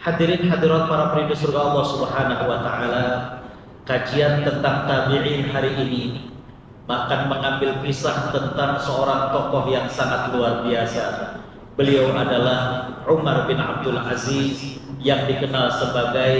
Hadirin hadirat para perindu surga Allah Subhanahu wa taala, kajian tentang tabi'in hari ini akan mengambil kisah tentang seorang tokoh yang sangat luar biasa. Beliau adalah Umar bin Abdul Aziz yang dikenal sebagai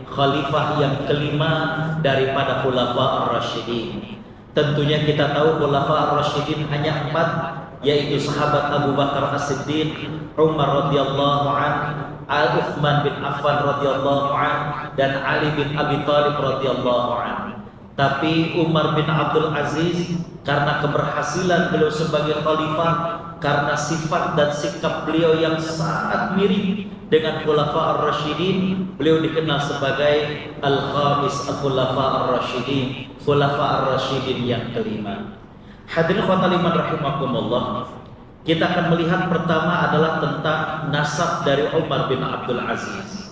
khalifah yang kelima daripada Khulafa ar-Rasyidin. Tentunya kita tahu Khulafa ar-Rasyidin hanya 4, yaitu sahabat Abu Bakar As-Siddiq, Umar radhiyallahu anhu, Utsman bin Affan radhiyallahu anhu, dan Ali bin Abi Thalib radhiyallahu anhu. Tapi Umar bin Abdul Aziz, karena keberhasilan beliau sebagai khalifah, karena sifat dan sikap beliau yang sangat mirip dengan Khulafa ar-Rasyidin, beliau dikenal sebagai Al-Khamis Khulafa ar-Rasyidin, Khulafa ar-Rasyidin yang kelima. Hadirin khotaliman rahimakumullah, kita akan melihat pertama adalah tentang nasab dari Umar bin Abdul Aziz.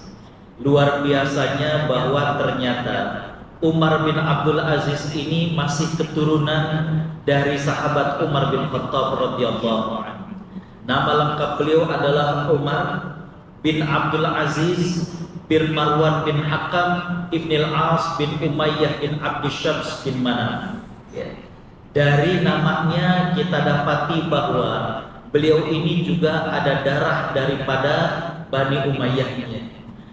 Luar biasanya bahwa ternyata Umar bin Abdul Aziz ini masih keturunan dari sahabat Umar bin Khattab radhiyallahu anhu. Nama lengkap beliau adalah Umar bin Abdul Aziz bin Marwan bin Hakam ibn al-As bin Umayyah bin Abdus Syams bin Manaf. Dari namanya kita dapati bahwa beliau ini juga ada darah daripada Bani Umayyahnya.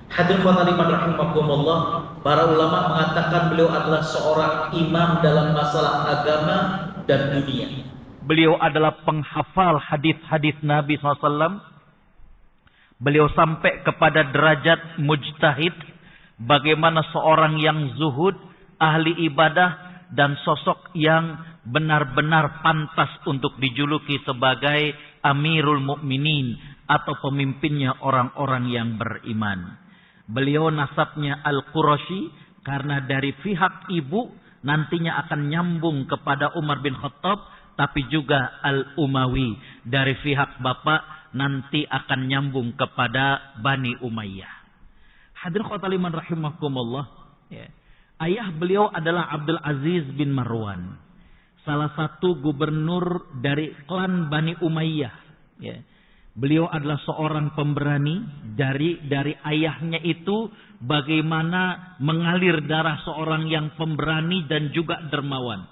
Hadirin khotaliman rahimakumullah, para ulama mengatakan beliau adalah seorang imam dalam masalah agama dan dunia. Beliau adalah penghafal hadis-hadis Nabi SAW. Beliau sampai kepada derajat mujtahid, bagaimana seorang yang zuhud, ahli ibadah, dan sosok yang benar-benar pantas untuk dijuluki sebagai Amirul Mukminin atau pemimpinnya orang-orang yang beriman. Beliau nasabnya Al-Qurashi karena dari pihak ibu nantinya akan nyambung kepada Umar bin Khattab, tapi juga Al-Umawi dari pihak bapak nanti akan nyambung kepada Bani Umayyah. Hadirin khotaliman rahimakumullah, ya. Ayah beliau adalah Abdul Aziz bin Marwan, salah satu gubernur dari klan Bani Umayyah, ya. Beliau adalah seorang pemberani dari ayahnya itu, bagaimana mengalir darah seorang yang pemberani dan juga dermawan.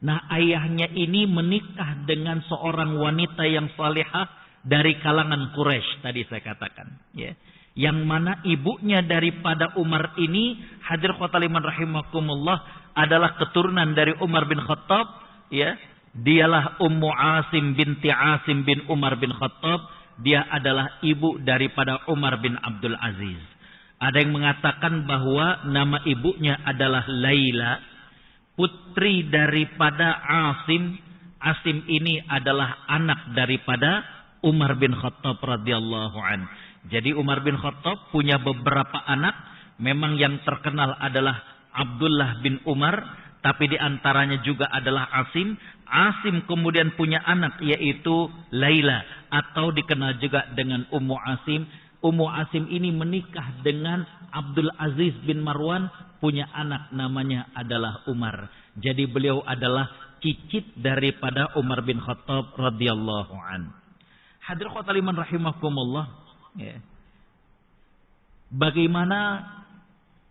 Nah, ayahnya ini menikah dengan seorang wanita yang salihah dari kalangan Quraisy tadi saya katakan, ya. Yang mana ibunya daripada Umar ini, hadir khotaliman rahimakumullah, adalah keturunan dari Umar bin Khattab, ya. Dialah Ummu Asim binti Asim bin Umar bin Khattab. Dia adalah ibu daripada Umar bin Abdul Aziz. Ada yang mengatakan bahwa nama ibunya adalah Laila, putri daripada Asim. Asim ini adalah anak daripada Umar bin Khattab radhiyallahu an. Jadi Umar bin Khattab punya beberapa anak. Memang yang terkenal adalah Abdullah bin Umar, tapi di antaranya juga adalah Asim. Asim kemudian punya anak yaitu Laila, atau dikenal juga dengan Ummu Asim. Ummu Asim ini menikah dengan Abdul Aziz bin Marwan, punya anak namanya adalah Umar. Jadi beliau adalah cicit daripada Umar bin Khattab radhiyallahu an. Hadir khotaliman rahimakumullah, ya. Bagaimana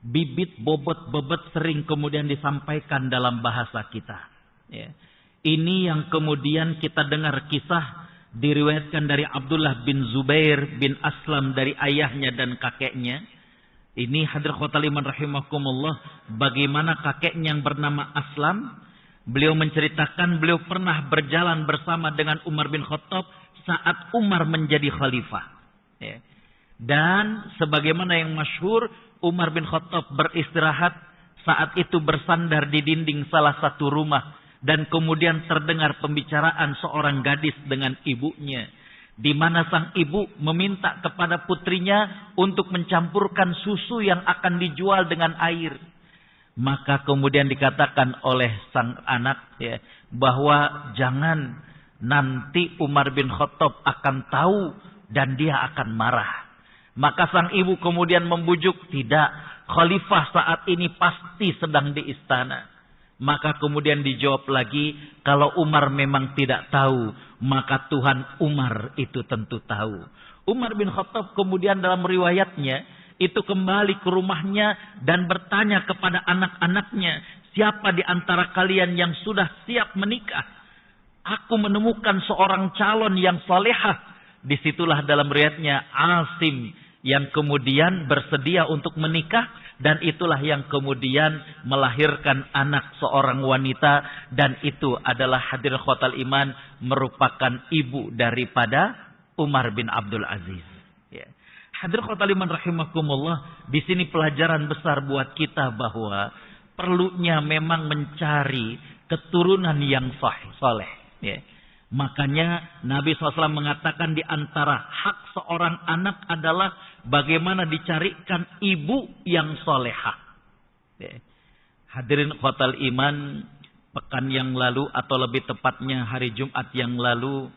bibit bobot sering kemudian disampaikan dalam bahasa kita, ya. Ini yang kemudian kita dengar kisah diriwayatkan dari Abdullah bin Zubair bin Aslam dari ayahnya dan kakeknya. Ini hadir khotaliman rahimakumullah, bagaimana kakeknya yang bernama Aslam, beliau menceritakan beliau pernah berjalan bersama dengan Umar bin Khattab saat Umar menjadi khalifah, ya. Dan sebagaimana yang masyhur, Umar bin Khattab beristirahat saat itu bersandar di dinding salah satu rumah. Dan kemudian terdengar pembicaraan seorang gadis dengan ibunya, di mana sang ibu meminta kepada putrinya untuk mencampurkan susu yang akan dijual dengan air. Maka kemudian dikatakan oleh sang anak, ya, bahwa jangan, nanti Umar bin Khattab akan tahu dan dia akan marah. Maka sang ibu kemudian membujuk, tidak, khalifah saat ini pasti sedang di istana. Maka kemudian dijawab lagi, kalau Umar memang tidak tahu, maka Tuhan Umar itu tentu tahu. Umar bin Khattab kemudian dalam riwayatnya, itu kembali ke rumahnya dan bertanya kepada anak-anaknya, siapa di antara kalian yang sudah siap menikah? Aku menemukan seorang calon yang salehah. Disitulah dalam riwayatnya Asim yang kemudian bersedia untuk menikah, dan itulah yang kemudian melahirkan anak seorang wanita, dan itu adalah hadirin khotal iman merupakan ibu daripada Umar bin Abdul Aziz. Ya. Hadirin khotal iman rahimakumullah, di sini pelajaran besar buat kita bahwa perlunya memang mencari keturunan yang saleh. Ya. Makanya Nabi SAW mengatakan di antara hak seorang anak adalah bagaimana dicarikan ibu yang solehah. Ya. Hadirin khotal iman, pekan yang lalu atau lebih tepatnya hari Jumat yang lalu,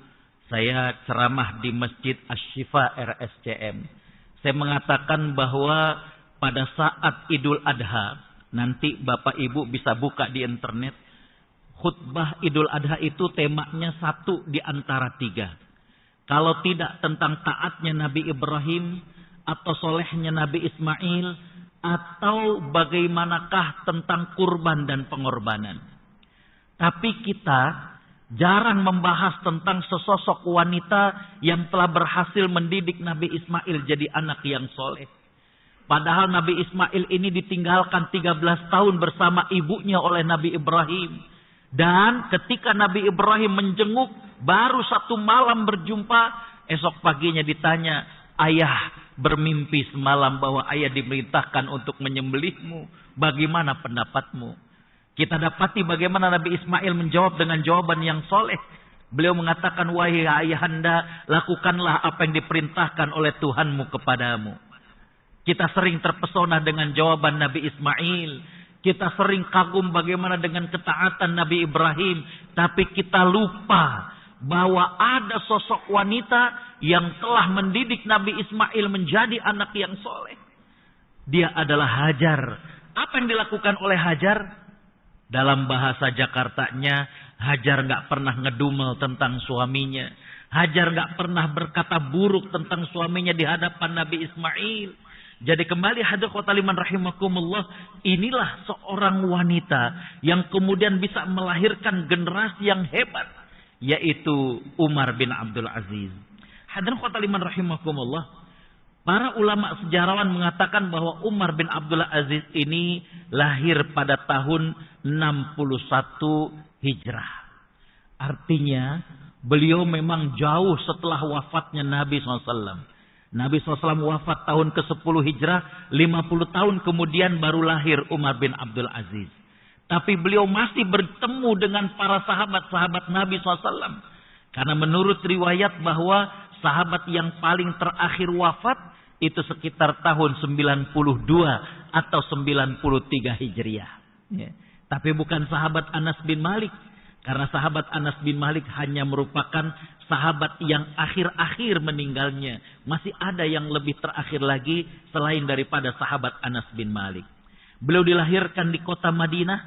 saya ceramah di Masjid Asy-Syifa RSCM. Saya mengatakan bahwa pada saat Idul Adha, nanti Bapak Ibu bisa buka di internet, khutbah Idul Adha itu temanya satu di antara tiga. Kalau tidak tentang taatnya Nabi Ibrahim, atau solehnya Nabi Ismail, atau bagaimanakah tentang kurban dan pengorbanan. Tapi kita jarang membahas tentang sesosok wanita yang telah berhasil mendidik Nabi Ismail jadi anak yang soleh. Padahal Nabi Ismail ini ditinggalkan 13 tahun bersama ibunya oleh Nabi Ibrahim. Dan ketika Nabi Ibrahim menjenguk, baru satu malam berjumpa, esok paginya ditanya, ayah bermimpi semalam bahwa ayah diperintahkan untuk menyembelihmu. Bagaimana pendapatmu? Kita dapati bagaimana Nabi Ismail menjawab dengan jawaban yang soleh. Beliau mengatakan, wahai ayahanda, lakukanlah apa yang diperintahkan oleh Tuhanmu kepadamu. Kita sering terpesona dengan jawaban Nabi Ismail. Kita sering kagum bagaimana dengan ketaatan Nabi Ibrahim. Tapi kita lupa bahwa ada sosok wanita yang telah mendidik Nabi Ismail menjadi anak yang soleh. Dia adalah Hajar. Apa yang dilakukan oleh Hajar? Dalam bahasa Jakartanya, Hajar gak pernah ngedumel tentang suaminya. Hajar gak pernah berkata buruk tentang suaminya di hadapan Nabi Ismail. Jadi kembali hadirin khotal iman rahimakumullah, inilah seorang wanita yang kemudian bisa melahirkan generasi yang hebat, yaitu Umar bin Abdul Aziz. Hadirin khotal iman rahimakumullah, para ulama sejarawan mengatakan bahwa Umar bin Abdul Aziz ini lahir pada tahun 61 Hijrah. Artinya beliau memang jauh setelah wafatnya Nabi SAW. Nabi SAW wafat tahun ke-10 Hijrah, 50 tahun kemudian baru lahir Umar bin Abdul Aziz. Tapi beliau masih bertemu dengan para sahabat-sahabat Nabi SAW. Karena menurut riwayat bahwa sahabat yang paling terakhir wafat itu sekitar tahun 92 atau 93 Hijriah. Ya. Tapi bukan sahabat Anas bin Malik. Karena sahabat Anas bin Malik hanya merupakan sahabat yang akhir-akhir meninggalnya. Masih ada yang lebih terakhir lagi selain daripada sahabat Anas bin Malik. Beliau dilahirkan di kota Madinah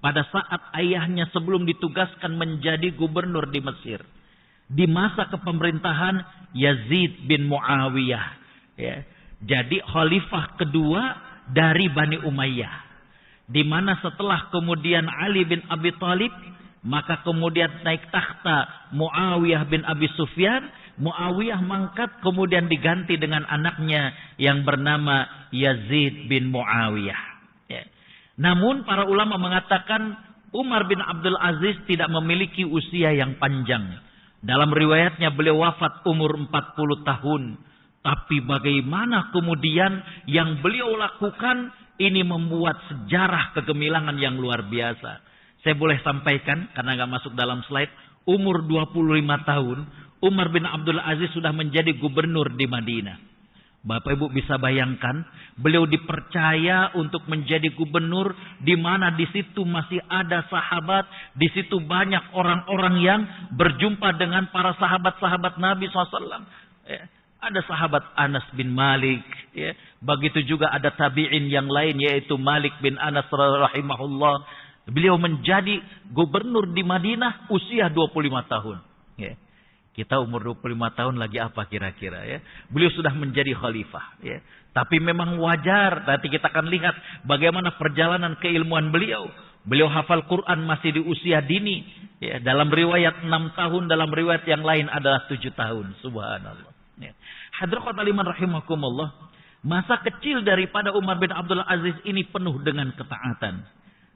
pada saat ayahnya sebelum ditugaskan menjadi gubernur di Mesir. Di masa kepemerintahan Yazid bin Muawiyah. Ya. Jadi khalifah kedua dari Bani Umayyah. Di mana setelah kemudian Ali bin Abi Thalib, maka kemudian naik takhta Muawiyah bin Abi Sufyan. Muawiyah mangkat kemudian diganti dengan anaknya yang bernama Yazid bin Muawiyah. Ya. Namun para ulama mengatakan Umar bin Abdul Aziz tidak memiliki usia yang panjang. Dalam riwayatnya beliau wafat umur 40 tahun. Tapi bagaimana kemudian yang beliau lakukan ini membuat sejarah kegemilangan yang luar biasa. Saya boleh sampaikan, karena nggak masuk dalam slide, umur 25 tahun, Umar bin Abdul Aziz sudah menjadi gubernur di Madinah. Bapak Ibu bisa bayangkan, beliau dipercaya untuk menjadi gubernur, di mana di situ masih ada sahabat, di situ banyak orang-orang yang berjumpa dengan para sahabat-sahabat Nabi SAW. Ada sahabat Anas bin Malik, ya. Begitu juga ada tabi'in yang lain, yaitu Malik bin Anas rahimahullah. Beliau menjadi gubernur di Madinah usia 25 tahun. Ya. Kita umur 25 tahun lagi apa kira-kira ya. Beliau sudah menjadi khalifah ya. Tapi memang wajar, nanti kita akan lihat bagaimana perjalanan keilmuan beliau. Beliau hafal Quran masih di usia dini ya. Dalam riwayat 6 tahun, dalam riwayat yang lain adalah 7 tahun. Subhanallah ya. Hadirin aliman rahimakumullah, masa kecil daripada Umar bin Abdul Aziz ini penuh dengan ketaatan.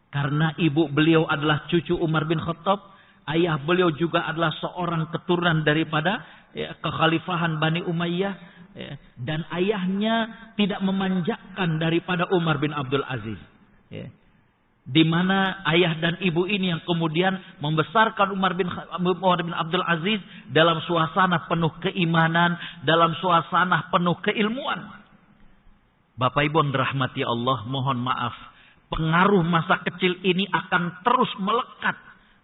Karena ibu beliau adalah cucu Umar bin Khattab. Ayah beliau juga adalah seorang keturunan daripada ya, kekhalifahan Bani Umayyah. Ya, dan ayahnya tidak memanjakan daripada Umar bin Abdul Aziz. Ya. Di mana ayah dan ibu ini yang kemudian membesarkan Umar bin Abdul Aziz dalam suasana penuh keimanan, dalam suasana penuh keilmuan. Bapak Ibu dirahmati Allah, mohon maaf. Pengaruh masa kecil ini akan terus melekat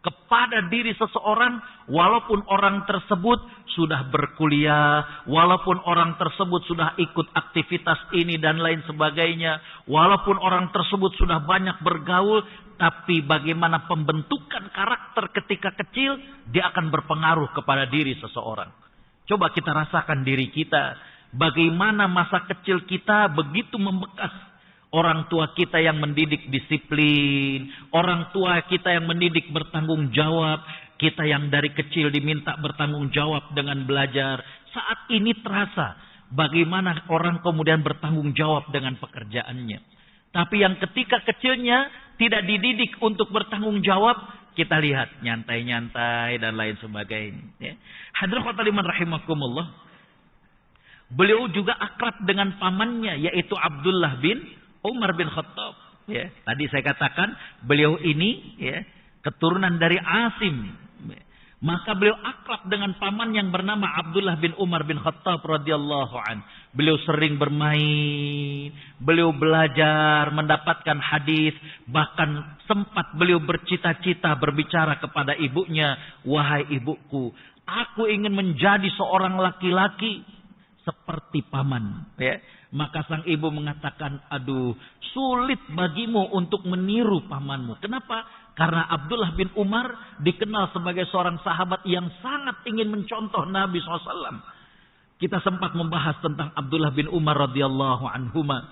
kepada diri seseorang walaupun orang tersebut sudah berkuliah, walaupun orang tersebut sudah ikut aktivitas ini dan lain sebagainya, walaupun orang tersebut sudah banyak bergaul, tapi bagaimana pembentukan karakter ketika kecil, dia akan berpengaruh kepada diri seseorang. Coba kita rasakan diri kita, bagaimana masa kecil kita begitu membekas. Orang tua kita yang mendidik disiplin, orang tua kita yang mendidik bertanggung jawab, kita yang dari kecil diminta bertanggung jawab dengan belajar. Saat ini terasa bagaimana orang kemudian bertanggung jawab dengan pekerjaannya. Tapi yang ketika kecilnya tidak dididik untuk bertanggung jawab, kita lihat nyantai-nyantai dan lain sebagainya. Hadirin khotaliman rahimakumullah. Beliau juga akrab dengan pamannya, yaitu Abdullah bin Umar bin Khattab. Ya, tadi saya katakan beliau ini ya, keturunan dari Asim. Maka beliau akrab dengan paman yang bernama Abdullah bin Umar bin Khattab radhiyallahu an. Beliau sering bermain, beliau belajar, mendapatkan hadis, bahkan sempat beliau bercita-cita berbicara kepada ibunya, "Wahai ibuku, aku ingin menjadi seorang laki-laki seperti paman." Ya. Maka sang ibu mengatakan, "Aduh, sulit bagimu untuk meniru pamanmu." Kenapa? Karena Abdullah bin Umar dikenal sebagai seorang sahabat yang sangat ingin mencontoh Nabi SAW. Kita sempat membahas tentang Abdullah bin Umar radhiyallahu anhuma.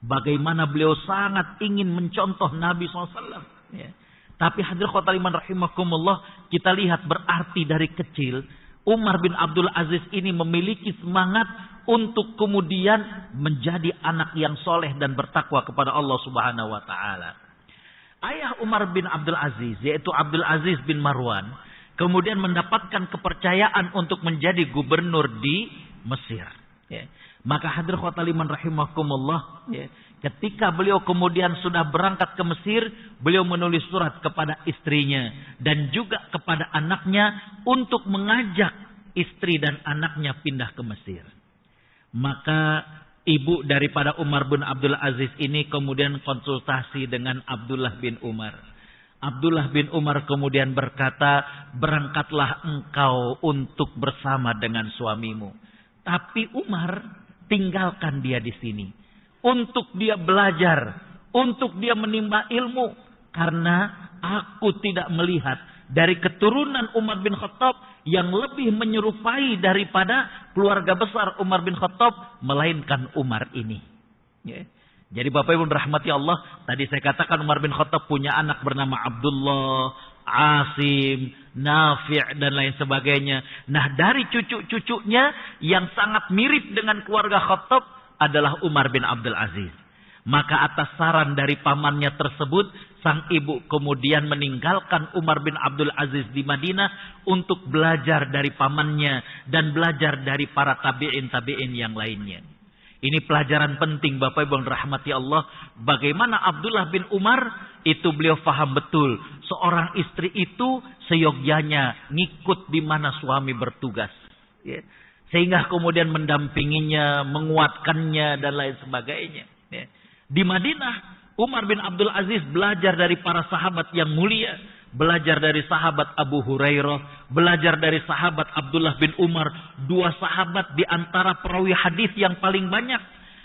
Bagaimana beliau sangat ingin mencontoh Nabi SAW. Ya. Tapi hadirin khotaliman rahimakumullah, kita lihat berarti dari kecil Umar bin Abdul Aziz ini memiliki semangat untuk kemudian menjadi anak yang soleh dan bertakwa kepada Allah Subhanahu wa taala. Ayah Umar bin Abdul Aziz, yaitu Abdul Aziz bin Marwan, kemudian mendapatkan kepercayaan untuk menjadi gubernur di Mesir. Ya. Maka hadirin khotaliman rahimakumullah, ya, ketika beliau kemudian sudah berangkat ke Mesir, beliau menulis surat kepada istrinya dan juga kepada anaknya untuk mengajak istri dan anaknya pindah ke Mesir. Maka ibu daripada Umar bin Abdul Aziz ini kemudian konsultasi dengan Abdullah bin Umar. Abdullah bin Umar kemudian berkata, "Berangkatlah engkau untuk bersama dengan suamimu. Tapi Umar, tinggalkan dia di sini. Untuk dia belajar, untuk dia menimba ilmu. Karena aku tidak melihat dari keturunan Umar bin Khattab yang lebih menyerupai daripada keluarga besar Umar bin Khattab, melainkan Umar ini." Ya. Jadi Bapak Ibu rahmati Allah, tadi saya katakan Umar bin Khattab punya anak bernama Abdullah, Asim, Nafi' dan lain sebagainya. Nah, dari cucu-cucunya yang sangat mirip dengan keluarga Khattab adalah Umar bin Abdul Aziz. Maka atas saran dari pamannya tersebut, sang ibu kemudian meninggalkan Umar bin Abdul Aziz di Madinah untuk belajar dari pamannya dan belajar dari para tabi'in yang lainnya. Ini pelajaran penting Bapak Ibu rahmati Allah. Bagaimana Abdullah bin Umar itu beliau faham betul. Seorang istri itu seyogyanya ngikut di mana suami bertugas. Ya. Sehingga kemudian mendampinginya, menguatkannya dan lain sebagainya. Ya. Di Madinah, Umar bin Abdul Aziz belajar dari para sahabat yang mulia. Belajar dari sahabat Abu Hurairah. Belajar dari sahabat Abdullah bin Umar. Dua sahabat di antara perawi hadis yang paling banyak.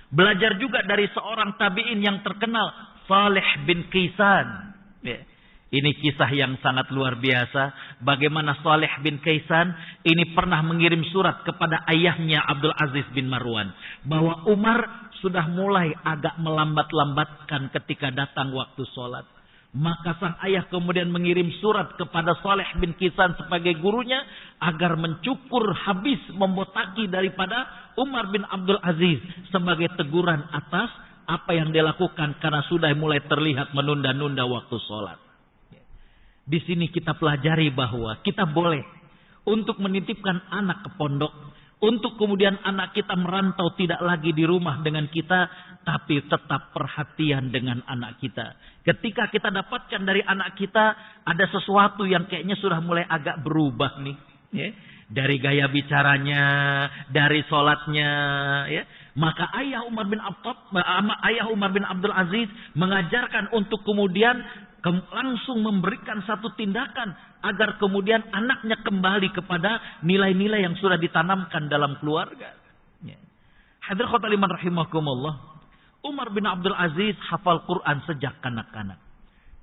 Belajar juga dari seorang tabi'in yang terkenal. Saleh bin Kaisan. Ya. Ini kisah yang sangat luar biasa. Bagaimana Saleh bin Kaisan ini pernah mengirim surat kepada ayahnya Abdul Aziz bin Marwan. Bahwa Umar sudah mulai agak melambat-lambatkan ketika datang waktu sholat. Maka sang ayah kemudian mengirim surat kepada Saleh bin Kaisan sebagai gurunya. Agar mencukur habis, membotaki daripada Umar bin Abdul Aziz. Sebagai teguran atas apa yang dilakukan karena sudah mulai terlihat menunda-nunda waktu sholat. Di sini kita pelajari bahwa kita boleh untuk menitipkan anak ke pondok, untuk kemudian anak kita merantau tidak lagi di rumah dengan kita, tapi tetap perhatian dengan anak kita. Ketika kita dapatkan dari anak kita ada sesuatu yang kayaknya sudah mulai agak berubah nih, ya. Dari gaya bicaranya, dari sholatnya, ya. Maka ayah Umar bin Abdul Aziz mengajarkan untuk kemudian langsung memberikan satu tindakan agar kemudian anaknya kembali kepada nilai-nilai yang sudah ditanamkan dalam keluarga. Hadirin khotul iman rahimakumullah. Umar bin Abdul Aziz hafal Quran sejak kanak-kanak.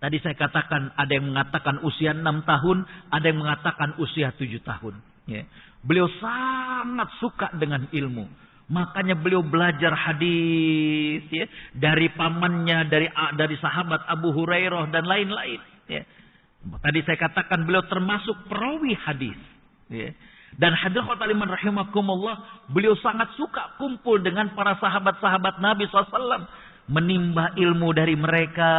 Tadi saya katakan ada yang mengatakan usia 6 tahun, ada yang mengatakan usia 7 tahun. Beliau sangat suka dengan ilmu. Makanya beliau belajar hadis ya, dari pamannya, dari sahabat Abu Hurairah dan lain-lain. Ya. Tadi saya katakan beliau termasuk perawi hadis. Ya. Dan hadirin khotul rahimakumullah, beliau sangat suka kumpul dengan para sahabat-sahabat Nabi SAW. Menimba ilmu dari mereka.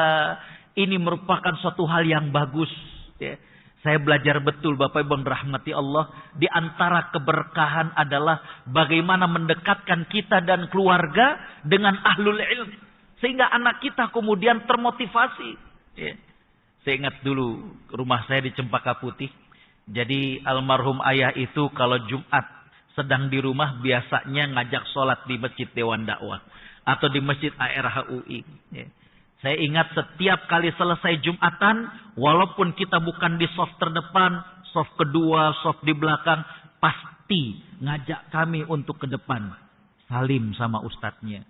Ini merupakan suatu hal yang bagus. Ya. Saya belajar betul Bapak Ibu rahmati Allah. Di antara keberkahan adalah bagaimana mendekatkan kita dan keluarga dengan ahlul ilm. Sehingga anak kita kemudian termotivasi. Ya. Saya ingat dulu rumah saya di Cempaka Putih. Jadi almarhum ayah itu kalau Jumat sedang di rumah biasanya ngajak sholat di Masjid Dewan Dakwah. Atau di Masjid ARHUI. Ya. Saya ingat setiap kali selesai Jumatan, walaupun kita bukan di soft terdepan, soft kedua, soft di belakang, pasti ngajak kami untuk ke depan. Salim sama ustadznya.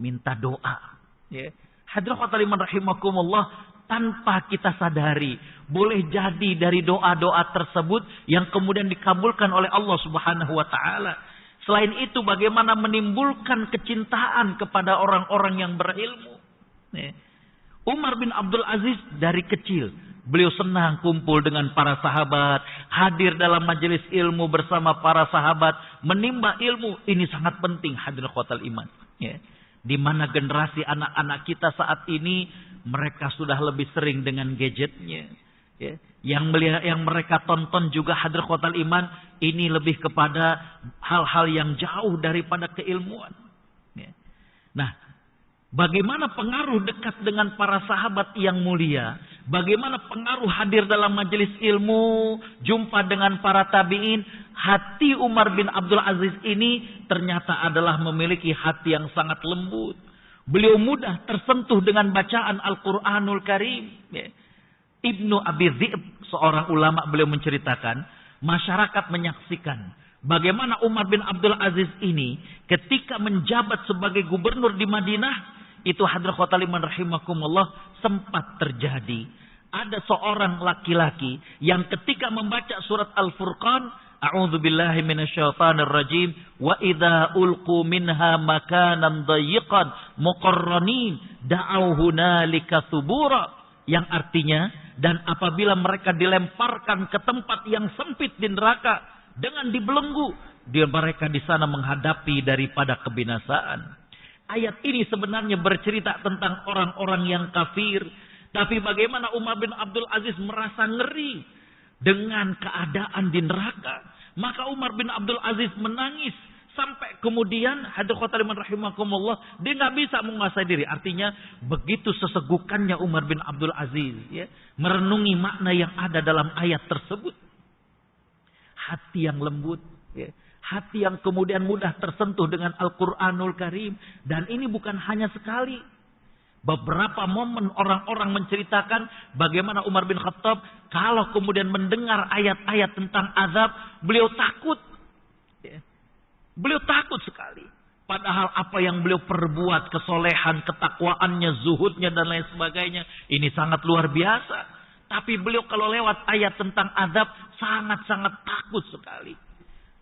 Minta doa. Ya. Hadirin khotul iman rahimakumullah, tanpa kita sadari, boleh jadi dari doa-doa tersebut yang kemudian dikabulkan oleh Allah Subhanahu wa taala. Selain itu, bagaimana menimbulkan kecintaan kepada orang-orang yang berilmu. Ya. Umar bin Abdul Aziz dari kecil, beliau senang kumpul dengan para sahabat, hadir dalam majelis ilmu bersama para sahabat, menimba ilmu. Ini sangat penting hadirin khotul iman. Ya. Di mana generasi anak-anak kita saat ini, mereka sudah lebih sering dengan gadgetnya. Ya. Yang mereka tonton juga hadirin khotul iman, ini lebih kepada hal-hal yang jauh daripada keilmuan. Ya. Nah, bagaimana pengaruh dekat dengan para sahabat yang mulia. Bagaimana pengaruh hadir dalam majelis ilmu. Jumpa dengan para tabi'in. Hati Umar bin Abdul Aziz ini ternyata adalah memiliki hati yang sangat lembut. Beliau mudah tersentuh dengan bacaan Al-Quranul Karim. Ibnu Abi Dhi'b, seorang ulama, beliau menceritakan. Masyarakat menyaksikan bagaimana Umar bin Abdul Aziz ini ketika menjabat sebagai gubernur di Madinah. Itu hadirin khotul iman rahimakumullah, sempat terjadi. Ada seorang laki-laki yang ketika membaca surat Al-Furqan, a'udzubillahi minasyaitonir rajim, wa idza ulqu minha makanan dayyiqan muqarranin da'au hunalika thubura, yang artinya, dan apabila mereka dilemparkan ke tempat yang sempit di neraka dengan dibelenggu, mereka di sana menghadapi daripada kebinasaan. Ayat ini sebenarnya bercerita tentang orang-orang yang kafir. Tapi bagaimana Umar bin Abdul Aziz merasa ngeri dengan keadaan di neraka. Maka Umar bin Abdul Aziz menangis. Sampai kemudian, hadirin khotul iman rahimakumullah, dia nggak bisa menguasai diri. Artinya, begitu sesegukannya Umar bin Abdul Aziz. Ya, merenungi makna yang ada dalam ayat tersebut. Hati yang lembut. Ya. Hati yang kemudian mudah tersentuh dengan Al-Quranul Karim. Dan ini bukan hanya sekali. Beberapa momen orang-orang menceritakan bagaimana Umar bin Khattab kalau kemudian mendengar ayat-ayat tentang azab, beliau takut. Beliau takut sekali. Padahal apa yang beliau perbuat, kesolehan, ketakwaannya, zuhudnya dan lain sebagainya, ini sangat luar biasa. Tapi beliau kalau lewat ayat tentang azab sangat-sangat takut sekali.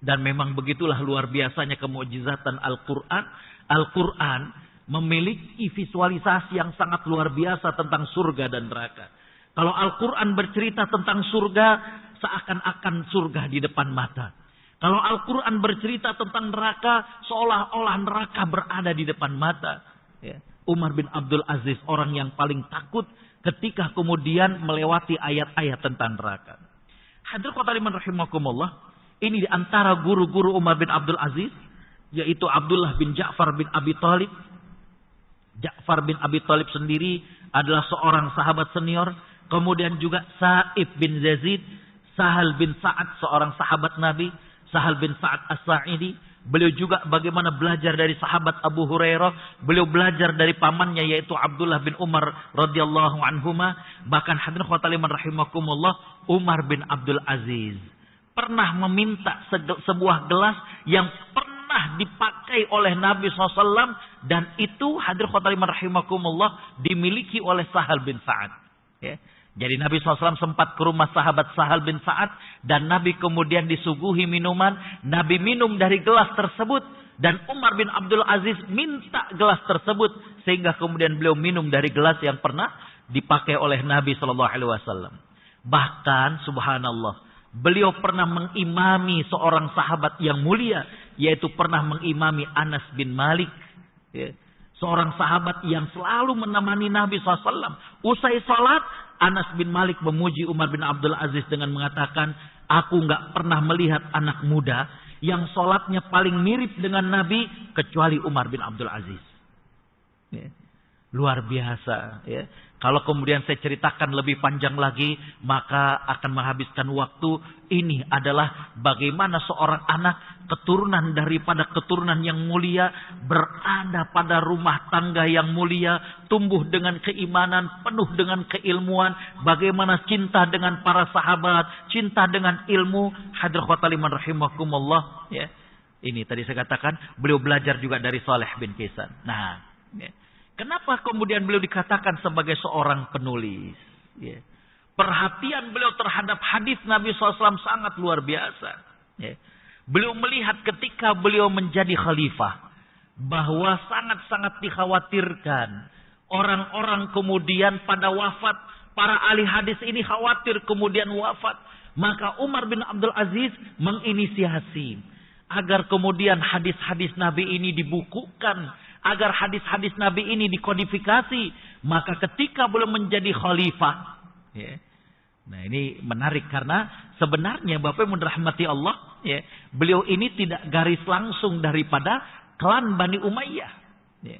Dan memang begitulah luar biasanya kemukjizatan Al-Quran. Al-Quran memiliki visualisasi yang sangat luar biasa tentang surga dan neraka. Kalau Al-Quran bercerita tentang surga, seakan-akan surga di depan mata. Kalau Al-Quran bercerita tentang neraka, seolah-olah neraka berada di depan mata. Ya. Umar bin Abdul Aziz, orang yang paling takut ketika kemudian melewati ayat-ayat tentang neraka. Hadirin qadariman rahimakumullah, ini di antara guru-guru Umar bin Abdul Aziz, yaitu Abdullah bin Ja'far bin Abi Thalib. Ja'far bin Abi Thalib sendiri adalah seorang sahabat senior. Kemudian juga Sa'ib bin Yazid, Sahal bin Sa'ad, seorang sahabat Nabi, Sahal bin Sa'ad As-Sa'idi. Beliau juga bagaimana belajar dari sahabat Abu Hurairah. Beliau belajar dari pamannya yaitu Abdullah bin Umar radhiyallahu anhuma. Bahkan hadirin khotaliman rahimakumullah, Umar bin Abdul Aziz pernah meminta sebuah gelas yang pernah dipakai oleh Nabi SAW. Dan itu hadirin khotaliman rahimakumullah dimiliki oleh Sahal bin Sa'ad. Ya. Jadi Nabi SAW sempat ke rumah sahabat Sahal bin Sa'ad. Dan Nabi kemudian disuguhi minuman. Nabi minum dari gelas tersebut. Dan Umar bin Abdul Aziz minta gelas tersebut. Sehingga kemudian beliau minum dari gelas yang pernah dipakai oleh Nabi SAW. Bahkan subhanallah, beliau pernah mengimami seorang sahabat yang mulia. Yaitu pernah mengimami Anas bin Malik. Ya. Seorang sahabat yang selalu menemani Nabi SAW. Usai salat, Anas bin Malik memuji Umar bin Abdul Aziz dengan mengatakan, aku nggak pernah melihat anak muda yang sholatnya paling mirip dengan Nabi kecuali Umar bin Abdul Aziz. Ya. Luar biasa. Ya. Kalau kemudian saya ceritakan lebih panjang lagi, maka akan menghabiskan waktu. Ini adalah bagaimana seorang anak keturunan daripada keturunan yang mulia berada pada rumah tangga yang mulia, tumbuh dengan keimanan, penuh dengan keilmuan, bagaimana cinta dengan para sahabat, cinta dengan ilmu. Hadirin khotaliman rahimakumullah, ya. Ini tadi saya katakan beliau belajar juga dari Saleh bin Kaisan. Nah, ya. Kenapa kemudian beliau dikatakan sebagai seorang penulis? Ya. Perhatian beliau terhadap hadis Nabi SAW sangat luar biasa. Ya. Beliau melihat ketika beliau menjadi khalifah, bahwa sangat-sangat dikhawatirkan. Orang-orang kemudian pada wafat, para ahli hadis ini khawatir kemudian wafat. Maka Umar bin Abdul Aziz menginisiasi agar kemudian hadis-hadis Nabi ini dibukukan. Agar hadis-hadis Nabi ini dikodifikasi. Maka ketika beliau menjadi khalifah. Ya. Nah ini menarik karena sebenarnya Bapak Ibu dirahmati Allah. Ya, beliau ini tidak garis langsung daripada klan Bani Umayyah. Ya.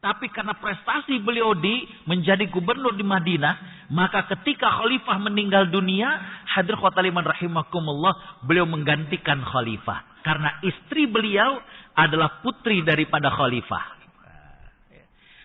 Tapi karena prestasi beliau menjadi gubernur di Madinah. Maka ketika khalifah meninggal dunia. Hadirin khotaliman rahimakumullah. Beliau menggantikan khalifah. Karena istri beliau adalah putri daripada khalifah.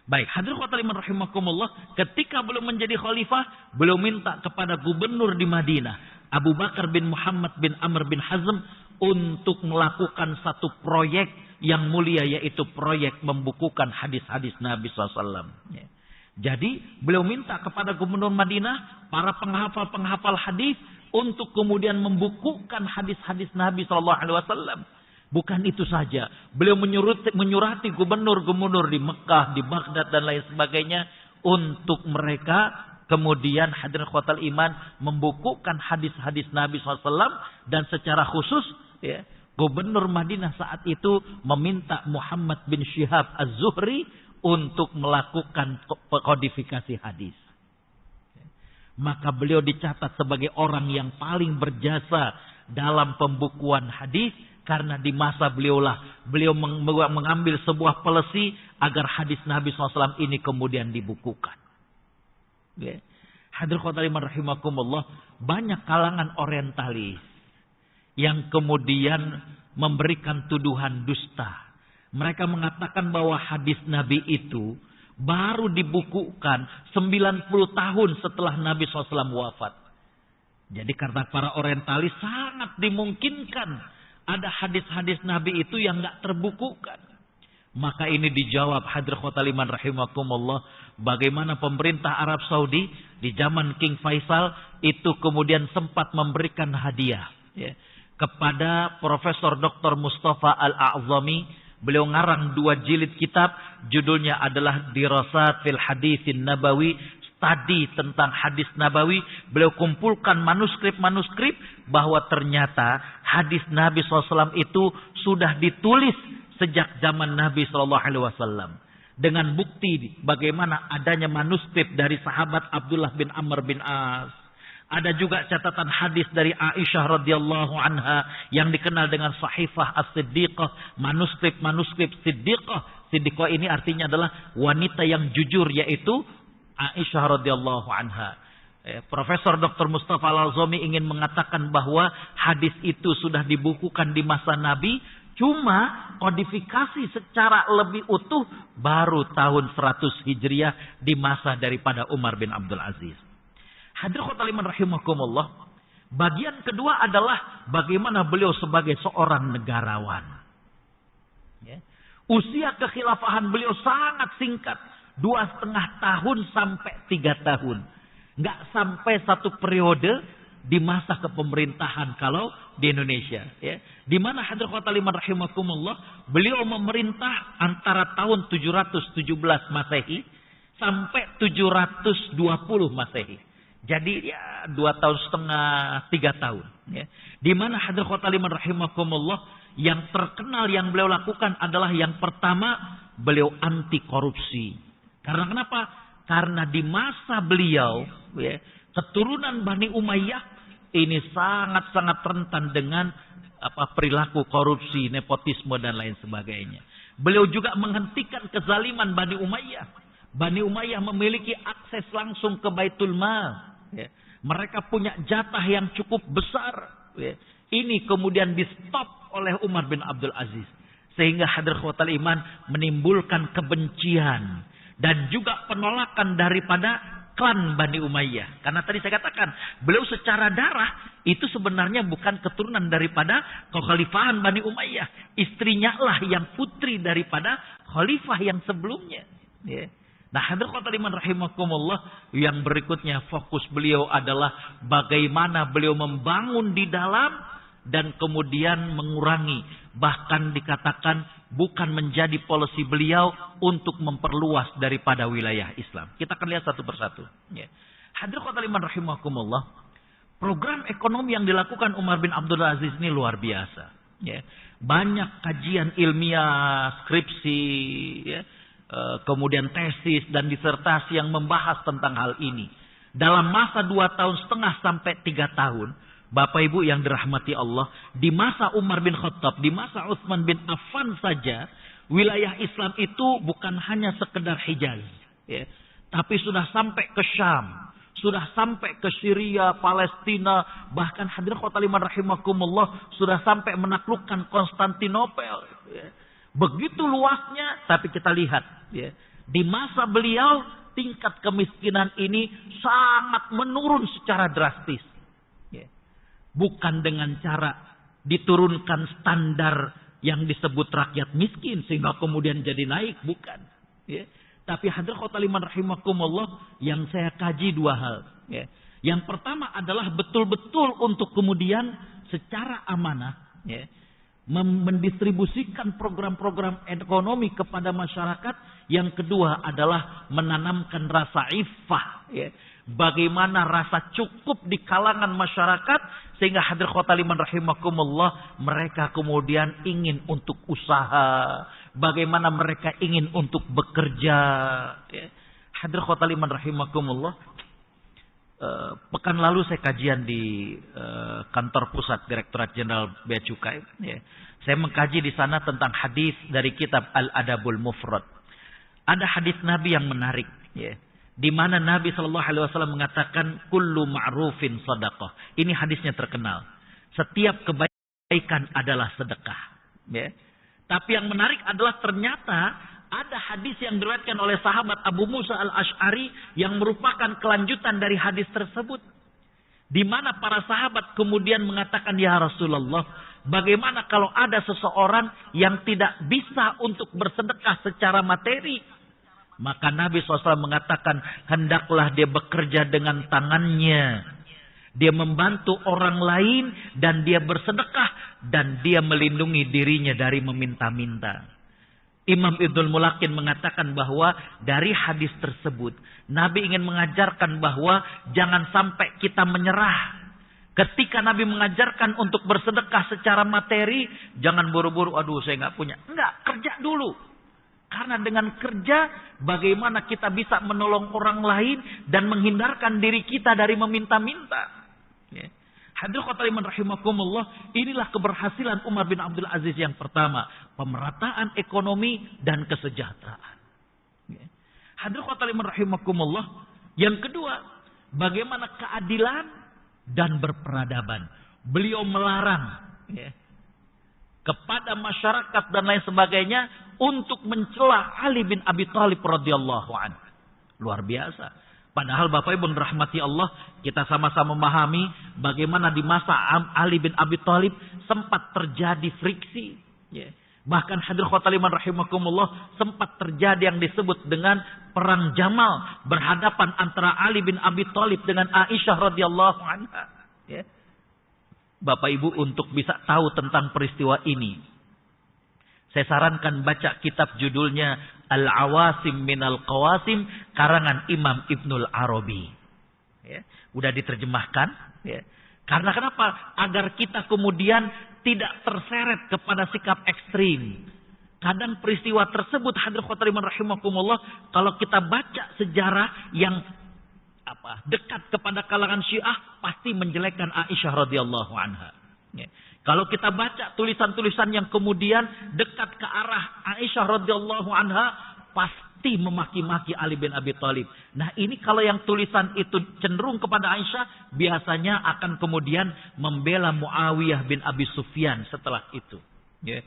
Baik, hadirin khotaliman rahimakumullah, ketika beliau menjadi khalifah, beliau minta kepada gubernur di Madinah, Abu Bakar bin Muhammad bin Amr bin Hazm, untuk melakukan satu proyek yang mulia, yaitu proyek membukukan hadis-hadis Nabi SAW. Ya. Jadi, beliau minta kepada gubernur Madinah, para penghafal-penghafal hadis, untuk kemudian membukukan hadis-hadis Nabi SAW. Bukan itu saja. Beliau menyurati gubernur-gubernur di Mekah, di Baghdad dan lain sebagainya. Untuk mereka kemudian hadirin khotal iman membukukan hadis-hadis Nabi SAW. Dan secara khusus ya, gubernur Madinah saat itu meminta Muhammad bin Syihab Az-Zuhri untuk melakukan kodifikasi hadis. Maka beliau dicatat sebagai orang yang paling berjasa dalam pembukuan hadis. Karena di masa beliau mengambil sebuah policy agar hadis Nabi SAW ini kemudian dibukukan. Ya. Hadirin khotaliman rahimakumullah, banyak kalangan orientalis yang kemudian memberikan tuduhan dusta. Mereka mengatakan bahwa hadis Nabi itu baru dibukukan 90 tahun setelah Nabi SAW wafat. Jadi karena para orientalis sangat dimungkinkan ada hadis-hadis Nabi itu yang nggak terbukukan. Maka ini dijawab Hadratul Iman rahimakumullah, bagaimana pemerintah Arab Saudi di zaman King Faisal itu kemudian sempat memberikan hadiah kepada Profesor Dr. Mustafa Al-A'zami. Beliau ngarang 2 jilid kitab, judulnya adalah Dirasat fil Haditsin Nabawi, studi tentang hadis Nabawi. Beliau kumpulkan manuskrip-manuskrip bahwa ternyata hadis Nabi SAW itu sudah ditulis sejak zaman Nabi SAW. Dengan bukti bagaimana adanya manuskrip dari sahabat Abdullah bin Amr bin As. Ada juga catatan hadis dari Aisyah radhiyallahu anha yang dikenal dengan Sahifah As-Siddiqah, manuskrip Siddiqah. Siddiqah ini artinya adalah wanita yang jujur, yaitu Aisyah radhiyallahu anha. Profesor Dr. Mustafa Al-A'zami ingin mengatakan bahwa hadis itu sudah dibukukan di masa Nabi, cuma kodifikasi secara lebih utuh baru tahun 100 Hijriah di masa daripada Umar bin Abdul Aziz. Hadratul Iman rahimakumullah. Bagian kedua adalah bagaimana beliau sebagai seorang negarawan. Usia kekhilafahan beliau sangat singkat. 2,5 tahun sampai 3 tahun. Nggak sampai 1 periode di masa kepemerintahan kalau di Indonesia. Di mana Hadratul Iman rahimakumullah, beliau memerintah antara tahun 717 Masehi sampai 720 Masehi. Jadi 2,5 tahun, 3 tahun. Di mana Hadratul Iman rahimakumullah, yang terkenal yang beliau lakukan adalah yang pertama, beliau anti korupsi. Karena kenapa? Karena di masa beliau, keturunan Bani Umayyah ini sangat-sangat rentan dengan perilaku korupsi, nepotisme dan lain sebagainya. Beliau juga menghentikan kezaliman Bani Umayyah. Bani Umayyah memiliki akses langsung ke Baitul Mal. Mereka punya jatah yang cukup besar. Ini kemudian di stop oleh Umar bin Abdul Aziz. Sehingga Hadratul Iman menimbulkan kebencian dan juga penolakan daripada klan Bani Umayyah. Karena tadi saya katakan, beliau secara darah itu sebenarnya bukan keturunan daripada kekhalifahan Bani Umayyah. Istrinya lah yang putri daripada khalifah yang sebelumnya. Nah, Hadratul Iman rahimakumullah, yang berikutnya fokus beliau adalah bagaimana beliau membangun di dalam dan kemudian mengurangi, bahkan dikatakan bukan menjadi polisi beliau untuk memperluas daripada wilayah Islam. Kita akan lihat satu persatu. Hadratul Iman rahimakumullah, program ekonomi yang dilakukan Umar bin Abdul Aziz ini luar biasa. Banyak kajian ilmiah, skripsi, kemudian tesis dan disertasi yang membahas tentang hal ini. Dalam masa 2,5 tahun sampai 3 tahun, Bapak Ibu yang dirahmati Allah, di masa Umar bin Khattab, di masa Utsman bin Affan saja, wilayah Islam itu bukan hanya sekedar Hijaz, tapi sudah sampai ke Syam, sudah sampai ke Syria, Palestina, bahkan Hadratul Iman rahimakumullah sudah sampai menaklukkan Konstantinopel. Begitu luasnya, tapi kita lihat di masa beliau tingkat kemiskinan ini sangat menurun secara drastis. Bukan dengan cara diturunkan standar yang disebut rakyat miskin sehingga kemudian jadi naik, bukan. Tapi Hadratul Iman rahimakumullah, yang saya kaji 2 hal. Yang pertama adalah betul-betul untuk kemudian secara amanah mendistribusikan program-program ekonomi kepada masyarakat. Yang kedua adalah menanamkan rasa iffah. Bagaimana rasa cukup di kalangan masyarakat sehingga Hadratul Iman rahimakumullah, mereka kemudian ingin untuk usaha. Bagaimana mereka ingin untuk bekerja. Hadratul Iman rahimakumullah, pekan lalu saya kajian di kantor pusat Direktorat Jenderal Bea Cukai. Saya mengkaji di sana tentang hadis dari kitab Al-Adabul Mufrad. Ada hadis Nabi yang menarik, di mana Nabi SAW mengatakan kullu ma'rufin sadaqah. Ini hadisnya terkenal. Setiap kebaikan adalah sedekah. Tapi yang menarik adalah ternyata ada hadis yang diriwayatkan oleh sahabat Abu Musa Al-Asy'ari yang merupakan kelanjutan dari hadis tersebut. Di mana para sahabat kemudian mengatakan, ya Rasulullah, bagaimana kalau ada seseorang yang tidak bisa untuk bersedekah secara materi? Maka Nabi SAW mengatakan, hendaklah dia bekerja dengan tangannya. Dia membantu orang lain dan dia bersedekah dan dia melindungi dirinya dari meminta-minta. Imam Ibnul Mulakin mengatakan bahwa dari hadis tersebut, Nabi ingin mengajarkan bahwa jangan sampai kita menyerah. Ketika Nabi mengajarkan untuk bersedekah secara materi, jangan buru-buru, aduh saya nggak punya. Enggak, kerja dulu. Karena dengan kerja, bagaimana kita bisa menolong orang lain dan menghindarkan diri kita dari meminta-minta. Ya. Hadirin khotaliman rahimakumullah, inilah keberhasilan Umar bin Abdul Aziz yang pertama. Pemerataan ekonomi dan kesejahteraan. Ya. Hadirin khotaliman rahimakumullah, yang kedua, bagaimana keadilan dan berperadaban. Beliau melarang ya, kepada masyarakat dan lain sebagainya untuk mencela Ali bin Abi Thalib radhiyallahu anhu. Luar biasa. Padahal Bapak Ibu rahmati Allah, kita sama-sama memahami bagaimana di masa Ali bin Abi Thalib sempat terjadi friksi. Ya. Bahkan hadirin khotaliman rahimakumullah, sempat terjadi yang disebut dengan perang Jamal berhadapan antara Ali bin Abi Thalib dengan Aisyah radhiyallahu anha. Ya. Bapak Ibu untuk bisa tahu tentang peristiwa ini, saya sarankan baca kitab judulnya Al-Awasim Minal Qawasim karangan Imam Ibnul Arabi. Ya, udah diterjemahkan. Ya. Karena kenapa? Agar kita kemudian tidak terseret kepada sikap ekstrim. Kadang peristiwa tersebut hadirin khotaliman rahimakumullah, kalau kita baca sejarah yang dekat kepada kalangan Syiah, pasti menjelekkan Aisyah radhiyallahu anha. Ya. Kalau kita baca tulisan-tulisan yang kemudian dekat ke arah Aisyah radhiyallahu anha, pasti memaki-maki Ali bin Abi Thalib. Nah ini kalau yang tulisan itu cenderung kepada Aisyah, biasanya akan kemudian membela Muawiyah bin Abi Sufyan setelah itu. Ya.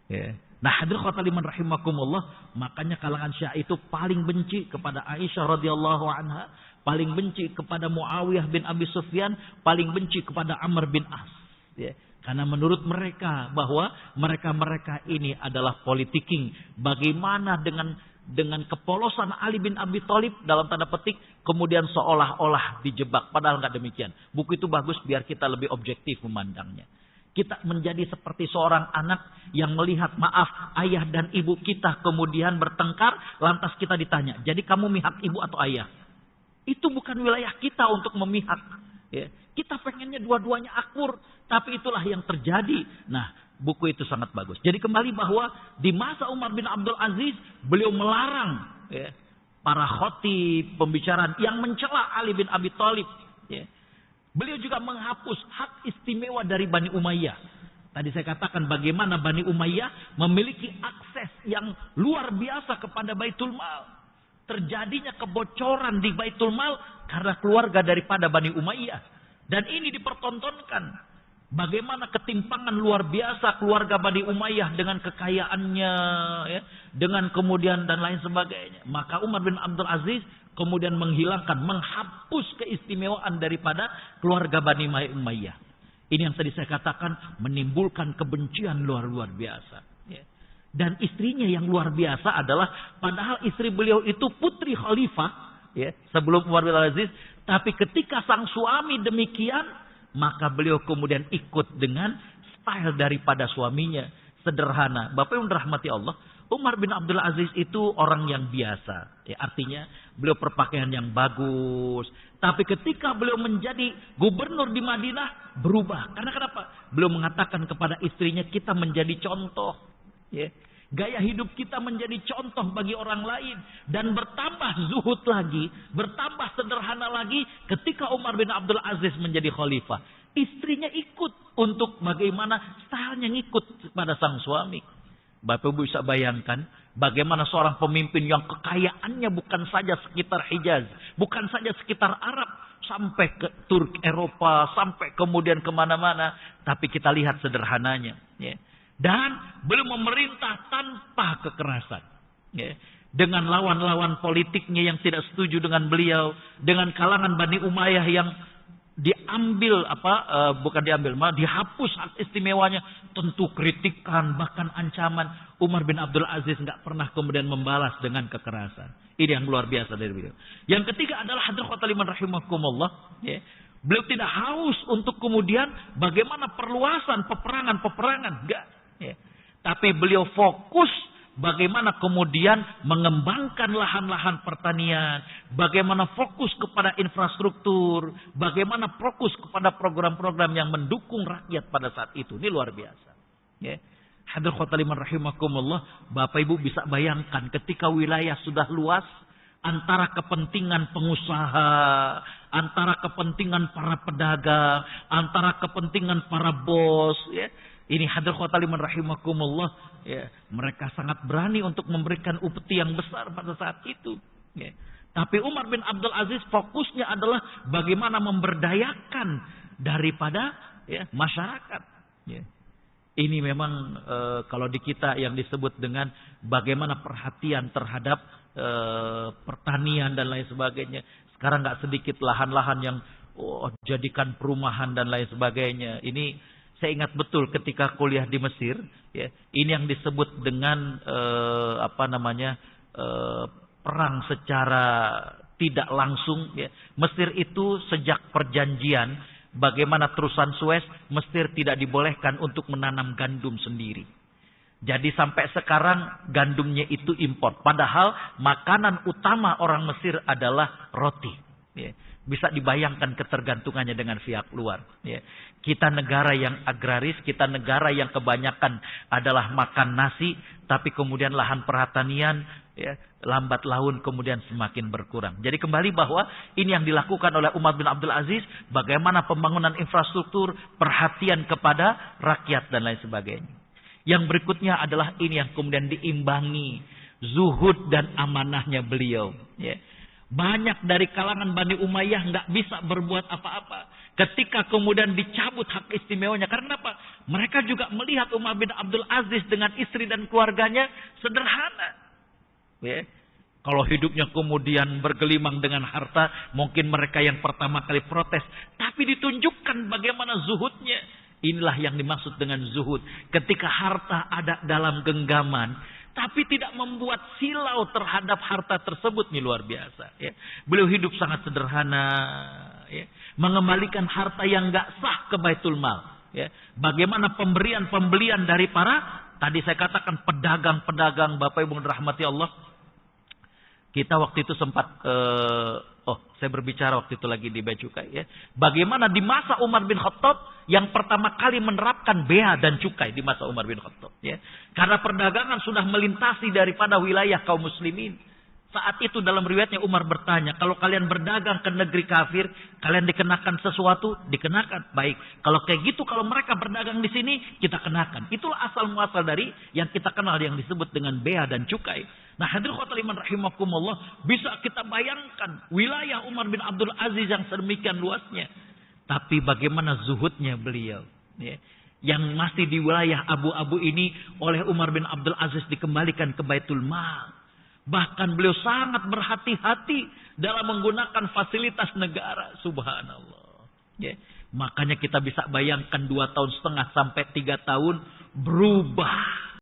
Ya. Nah hadirin khotaliman rahimakumullah, makanya kalangan Syiah itu paling benci kepada Aisyah radhiyallahu anha, paling benci kepada Muawiyah bin Abi Sufyan, paling benci kepada Amr bin As. Ya. Karena menurut mereka bahwa mereka ini adalah politiking. Bagaimana dengan kepolosan Ali bin Abi Thalib dalam tanda petik kemudian seolah-olah dijebak. Padahal nggak demikian. Buku itu bagus biar kita lebih objektif memandangnya. Kita menjadi seperti seorang anak yang melihat maaf ayah dan ibu kita kemudian bertengkar, lantas kita ditanya, jadi kamu mihak ibu atau ayah? Itu bukan wilayah kita untuk memihak. Ya. Kita pengennya dua-duanya akur, tapi itulah yang terjadi. Nah, buku itu sangat bagus. Jadi kembali bahwa di masa Umar bin Abdul Aziz, beliau melarang ya, para khatib, pembicaraan yang mencela Ali bin Abi Thalib. Ya. Beliau juga menghapus hak istimewa dari Bani Umayyah. Tadi saya katakan bagaimana Bani Umayyah memiliki akses yang luar biasa kepada Baitul Mal. Terjadinya kebocoran di Baitul Mal karena keluarga daripada Bani Umayyah. Dan ini dipertontonkan. Bagaimana ketimpangan luar biasa keluarga Bani Umayyah dengan kekayaannya. Ya, dengan kemudian dan lain sebagainya. Maka Umar bin Abdul Aziz kemudian menghilangkan, menghapus keistimewaan daripada keluarga Bani Umayyah. Ini yang tadi saya katakan menimbulkan kebencian luar biasa. Ya. Dan istrinya yang luar biasa adalah, padahal istri beliau itu putri khalifah, ya, sebelum Umar bin Aziz. Tapi ketika sang suami demikian, maka beliau kemudian ikut dengan style daripada suaminya. Sederhana. Bapak yang dirahmati Allah, Umar bin Abdul Aziz itu orang yang biasa. Ya, artinya beliau berpakaian yang bagus. Tapi ketika beliau menjadi gubernur di Madinah, berubah. Karena kenapa? Beliau mengatakan kepada istrinya, kita menjadi contoh. Ya. Gaya hidup kita menjadi contoh bagi orang lain. Dan bertambah zuhud lagi. Bertambah sederhana lagi ketika Umar bin Abdul Aziz menjadi khalifah. Istrinya ikut untuk bagaimana stylenya ngikut pada sang suami. Bapak Ibu bisa bayangkan bagaimana seorang pemimpin yang kekayaannya bukan saja sekitar Hijaz. Bukan saja sekitar Arab. Sampai ke Turki, Eropa. Sampai kemudian kemana-mana. Tapi kita lihat sederhananya. Ya. Dan beliau memerintah tanpa kekerasan. Ya. Dengan lawan-lawan politiknya yang tidak setuju dengan beliau. Dengan kalangan Bani Umayyah yang diambil bukan diambil, malah dihapus hak istimewanya, tentu kritikan bahkan ancaman. Umar bin Abdul Aziz nggak pernah kemudian membalas dengan kekerasan. Ini yang luar biasa dari beliau. Yang ketiga adalah hadirin liman rahimakumullah, ya. Beliau tidak haus untuk kemudian bagaimana perluasan peperangan, enggak, ya. Tapi beliau fokus bagaimana kemudian mengembangkan lahan-lahan pertanian, bagaimana fokus kepada infrastruktur, bagaimana fokus kepada program-program yang mendukung rakyat pada saat itu. Ini luar biasa. Ya. Hadirin rahimakumullah, Bapak Ibu bisa bayangkan ketika wilayah sudah luas, antara kepentingan pengusaha, antara kepentingan para pedagang, antara kepentingan para bos, ya. Ini hadirin rahimakumullah, ya, mereka sangat berani untuk memberikan upeti yang besar pada saat itu, ya. Tapi Umar bin Abdul Aziz fokusnya adalah bagaimana memberdayakan daripada, ya, masyarakat, ya. Ini memang kalau di kita yang disebut dengan bagaimana perhatian terhadap pertanian dan lain sebagainya. Sekarang nggak sedikit lahan-lahan yang jadikan perumahan dan lain sebagainya. Ini saya ingat betul ketika kuliah di Mesir, ya, ini yang disebut dengan perang secara tidak langsung, ya. Mesir itu sejak perjanjian bagaimana terusan Suez, Mesir tidak dibolehkan untuk menanam gandum sendiri. Jadi sampai sekarang gandumnya itu impor. Padahal makanan utama orang Mesir adalah roti, ya. Bisa dibayangkan ketergantungannya dengan pihak luar, ya. Kita negara yang agraris, kita negara yang kebanyakan adalah makan nasi, tapi kemudian lahan pertanian, ya, lambat laun kemudian semakin berkurang. Jadi kembali bahwa ini yang dilakukan oleh Umar bin Abdul Aziz, bagaimana pembangunan infrastruktur, perhatian kepada rakyat dan lain sebagainya. Yang berikutnya adalah ini yang kemudian diimbangi zuhud dan amanahnya beliau, ya. Banyak dari kalangan Bani Umayyah nggak bisa berbuat apa-apa ketika kemudian dicabut hak istimewanya. Karena apa? Mereka juga melihat Umar bin Abdul Aziz dengan istri dan keluarganya sederhana, ya. Kalau hidupnya kemudian bergelimang dengan harta, mungkin mereka yang pertama kali protes. Tapi ditunjukkan bagaimana zuhudnya. Inilah yang dimaksud dengan zuhud. Ketika harta ada dalam genggaman, tapi tidak membuat silau terhadap harta tersebut, nih luar biasa, ya. Beliau hidup sangat sederhana, ya. Mengembalikan harta yang nggak sah ke Baitul Mal, ya. Bagaimana pembelian dari para, tadi saya katakan pedagang-pedagang, Bapak Ibu rahmati Allah. Kita waktu itu sempat saya berbicara waktu itu lagi di Bea Cukai, ya. Bagaimana di masa Umar bin Khattab yang pertama kali menerapkan bea dan cukai di masa Umar bin Khattab, ya. Karena perdagangan sudah melintasi daripada wilayah kaum muslimin. Saat itu dalam riwayatnya Umar bertanya, kalau kalian berdagang ke negeri kafir, kalian dikenakan sesuatu? Dikenakan. Baik. Kalau kayak gitu, kalau mereka berdagang di sini, kita kenakan. Itulah asal muasal dari yang kita kenal yang disebut dengan bea dan cukai. Nah, hadirin rahimakumullah, bisa kita bayangkan wilayah Umar bin Abdul Aziz yang sedemikian luasnya. Tapi bagaimana zuhudnya beliau, ya. Yang masih di wilayah abu-abu ini oleh Umar bin Abdul Aziz dikembalikan ke Baitul Mal. Bahkan beliau sangat berhati-hati dalam menggunakan fasilitas negara. Subhanallah, ya. Makanya kita bisa bayangkan 2,5 tahun sampai 3 tahun berubah